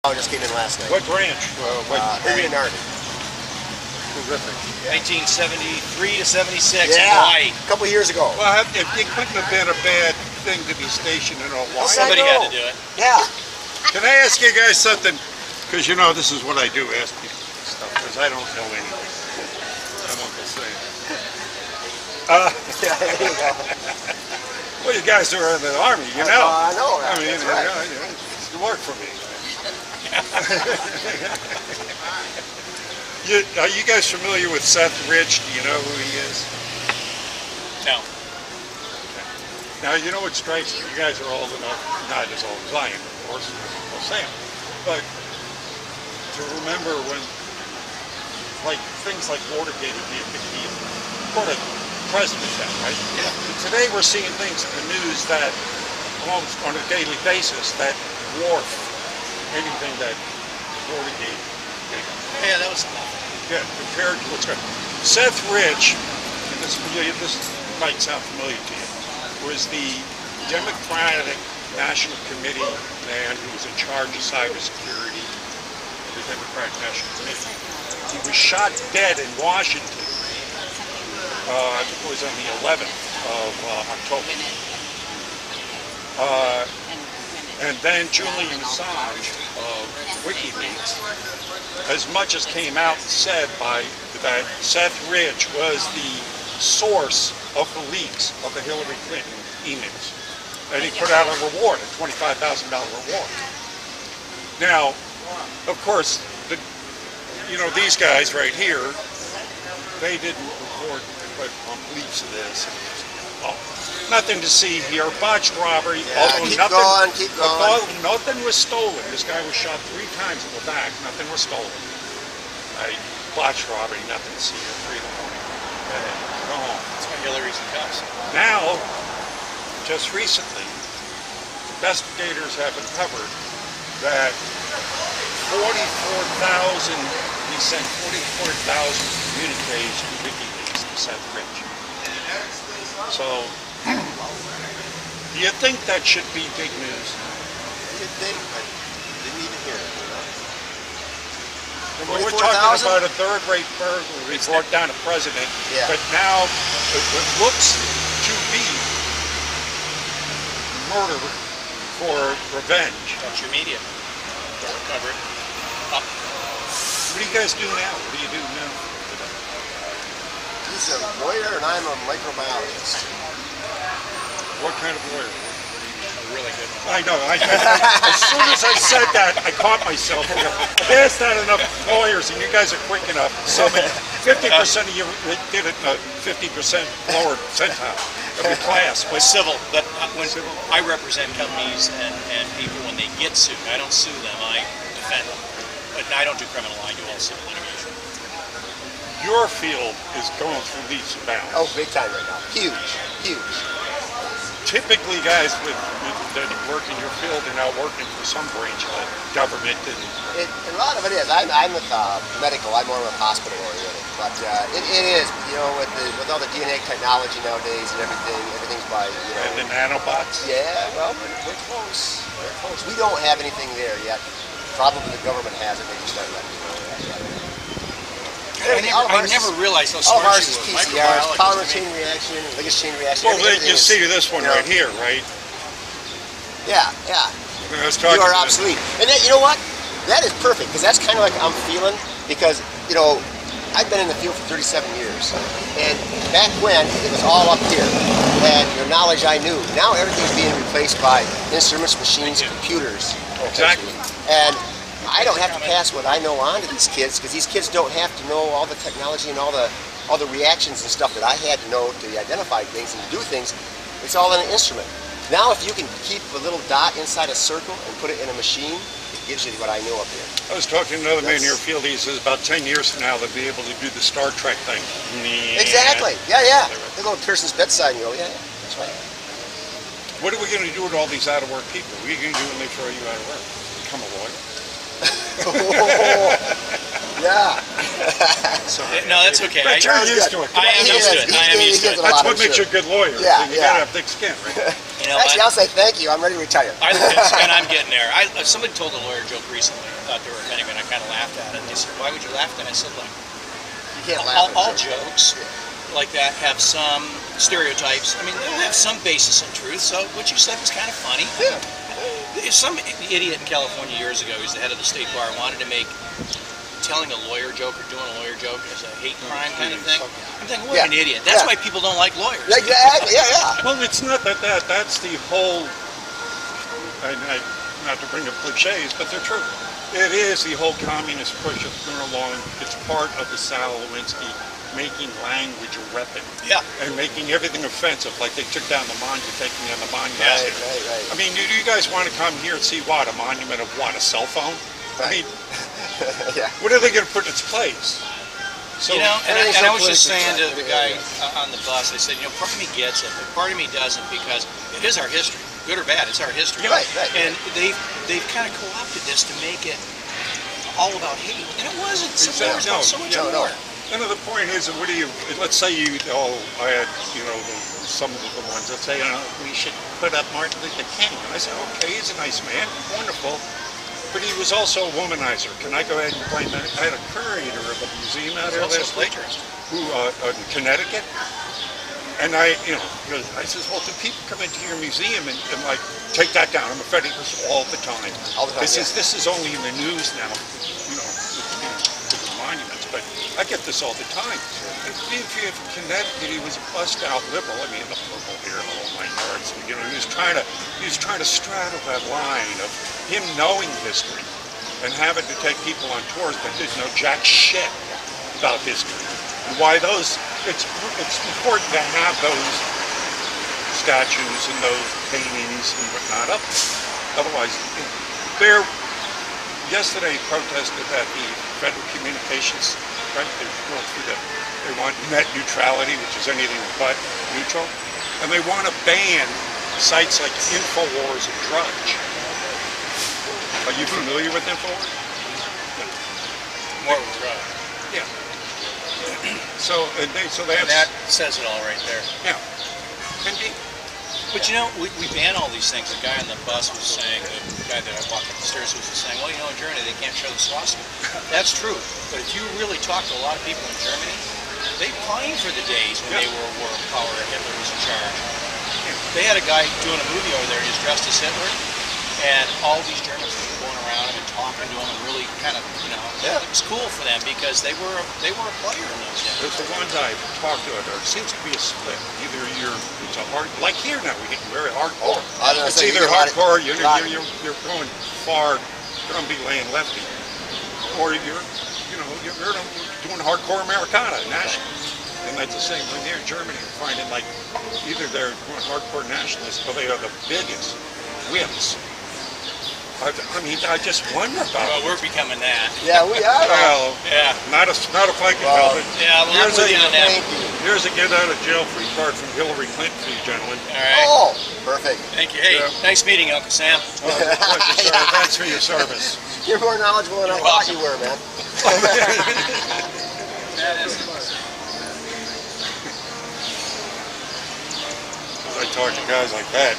I just came in last night. What branch? Area and Army. Terrific. Yeah. 1973 to 76 in Yeah, Hawaii. a couple years ago. Well, it couldn't have been a bad thing to be stationed in Hawaii. Somebody had to do it. Yeah. Can I ask you guys something? Because you know this is what I do, ask people stuff, because I don't know anything. I'm Uncle Sam. Yeah, there you go. Well, you guys are in the Army, you know. I know. I mean, that's right. you work for me. Are you guys familiar with Seth Rich? Do you know who he is? No. Now, you know what strikes me? You guys are old enough, not as old as I am, of course, Uncle Sam, but to remember when, like, things like Watergate would be a big deal. Sort of president then, right? Yeah. And today we're seeing things in the news that, almost on a daily basis, that dwarf anything that Watergate did. Yeah, that was nothing. Yeah, compared to what's going on. Seth Rich, and this might sound familiar to you, was the Democratic National Committee man who was in charge of cybersecurity of the Democratic National Committee. He was shot dead in Washington. I think it was on the 11th of October. And then Julian Assange of WikiLeaks, as much as came out and said that Seth Rich was the source of the leaks of the Hillary Clinton emails. And he put out a reward, a $25,000 reward. Now, of course, these guys right here, they didn't report on leaks of this. Nothing to see here. Botched robbery. Yeah, keep going. Nothing was stolen. This guy was shot 3 times in the back. Nothing was stolen. Botched robbery. Nothing to see here. 3 in the morning. Go home. That's why Hillary's in cuffs. Now, just recently, investigators have uncovered that 44,000. He sent 44,000 communiques to WikiLeaks to Seth Rich. So, do you think that should be big news? You'd think, but they need to hear it. Well, we're talking about a third-rate burglary brought down a president, but now it looks to be murder for revenge. Don't your media. Don't cover it. Up. What do you guys do now? What do you do now? He's a lawyer and I'm a microbiologist. What kind of lawyer? A really good one. I know. As soon as I said that, I caught myself. I've asked that enough lawyers, and you guys are quick enough. 50% of you did it in a 50% lower percentile of your class. But civil. But when I represent companies and people when they get sued, I don't sue them. I defend them. But I don't do criminal. I do all civil litigation. Your field is going through leaps and bounds. Oh, big time right now. Huge, huge. Typically, guys that work in your field are now working for some branch of government. And a lot of it is. I'm with medical. I'm more of a hospital oriented, but it is. With all the DNA technology nowadays and everything's by And the nanobots. Yeah, well, we're close. We're close. We don't have anything there yet. Probably the government has it. They just don't let me know that. I never realized how all of smart ours you is were. PCR, polymer chain reaction, Liggett chain reaction. Well, you see this one right here, right? Yeah, yeah. You are obsolete. And then, you know what? That is perfect, because that's kind of like I'm feeling, because, I've been in the field for 37 years. And back when, it was all up here. And your knowledge I knew. Now everything's being replaced by instruments, machines, computers. Exactly. And I don't have to pass what I know on to these kids, because these kids don't have to know all the technology and all the reactions and stuff that I had to know to identify things and to do things. It's all in an instrument. Now if you can keep a little dot inside a circle and put it in a machine, it gives you what I know up here. I was talking to another man in your field. He says about 10 years from now they'll be able to do the Star Trek thing. Exactly. Yeah, yeah. They go to Pearson's bedside and go, yeah, that's right. What are we going to do with all these out-of-work people? What are you going to do when they throw you out of work? Become a lawyer? Yeah. No, that's okay. But you're used to it. I am used to it. I am used to it. That's what makes you a good lawyer. Yeah, you gotta have thick skin, right? Actually, I'll say thank you. I'm ready to retire. And I'm getting there. Somebody told a lawyer joke recently. thought they were offending me, and I kind of laughed at it. And they said, "Why would you laugh at it?" I said, "Look, You can't laugh at all jokes. jokes like that have some stereotypes. I mean, they'll have some basis in truth. So what you said was kind of funny. Yeah. Some idiot in California years ago, he's the head of the state bar, wanted to make telling a lawyer joke or doing a lawyer joke as a hate crime kind of thing. I'm thinking, what an idiot. That's why people don't like lawyers. Exactly. Yeah. Well, it's not that's the whole, not to bring up cliches, but they're true. It is the whole communist push of going along. It's part of the Sal Lewinsky making language a weapon. Yeah. And making everything offensive, like they took down the monument, taking down the monument. Right. I mean, do you guys want to come here and see what? A monument of what? A cell phone? Right. I mean, Yeah. what are they going to put in its place? So, you know, and I was just saying to the guy Yeah. on the bus, I said, you know, part of me gets it, but part of me doesn't, because it is our history, good or bad. It's our history. Right. And they've kind of co-opted this to make it all about hate, and it wasn't. Civil War was about so much more. No, the point is, what do you? Let's say I had, some of the ones that say, we should put up Martin Luther King. And I said, okay, he's a nice man, wonderful. But he was also a womanizer. Can I go ahead and claim that? I had a curator of a museum out there last week, who in Connecticut, and I says, well, do people come into your museum and like take that down? I'm offended this all the time. All the time. This is only in the news now, with the monuments, but I get this all the time. And if Connecticut, he was a bust out liberal. I mean, the purple hair, the whole nine yards. He was trying to straddle that line of him knowing history and having to take people on tours that didn't know jack shit about history. And why it's important to have those statues and those paintings and whatnot up. Otherwise, yesterday protested at the Federal Communications, right? They want net neutrality, which is anything but neutral. And they want to ban sites like InfoWars and Drudge. Are you familiar with InfoWars? More with Drudge. Yeah. So they have... And that says it all right there. Yeah. Indeed. But we ban all these things. The guy on the bus was saying, the guy that I walked up the stairs was saying, well, in Germany they can't show the swastika. That's true. But if you really talk to a lot of people in Germany, they pine for the days when they were a war of power and Hitler was in charge. They had a guy doing a movie over there, he was dressed as Hitler, and all these Germans were going around him and talking to him and really kind of, it was cool for them because they were a player in those days. The ones I've talked to, there seems to be a split. Either it's a hard, like here now, we get very hardcore. It's either hardcore, you're going far, drumbeat laying lefty, or you're doing hardcore Americana, national. And that's the same thing here in Germany. You're finding like either they're going hardcore nationalists or they are the biggest wimps. I just wonder about it. Well, we're becoming that. Yeah, we are. Well, yeah. Not a flanking helmet. Yeah, well, Here's a get out of jail free card from Hillary Clinton for you gentlemen. All right. Oh, perfect. Thank you. Hey, nice meeting you, Uncle Sam. Thanks for your service. You're more knowledgeable than I thought you were, man. I talk to guys like that.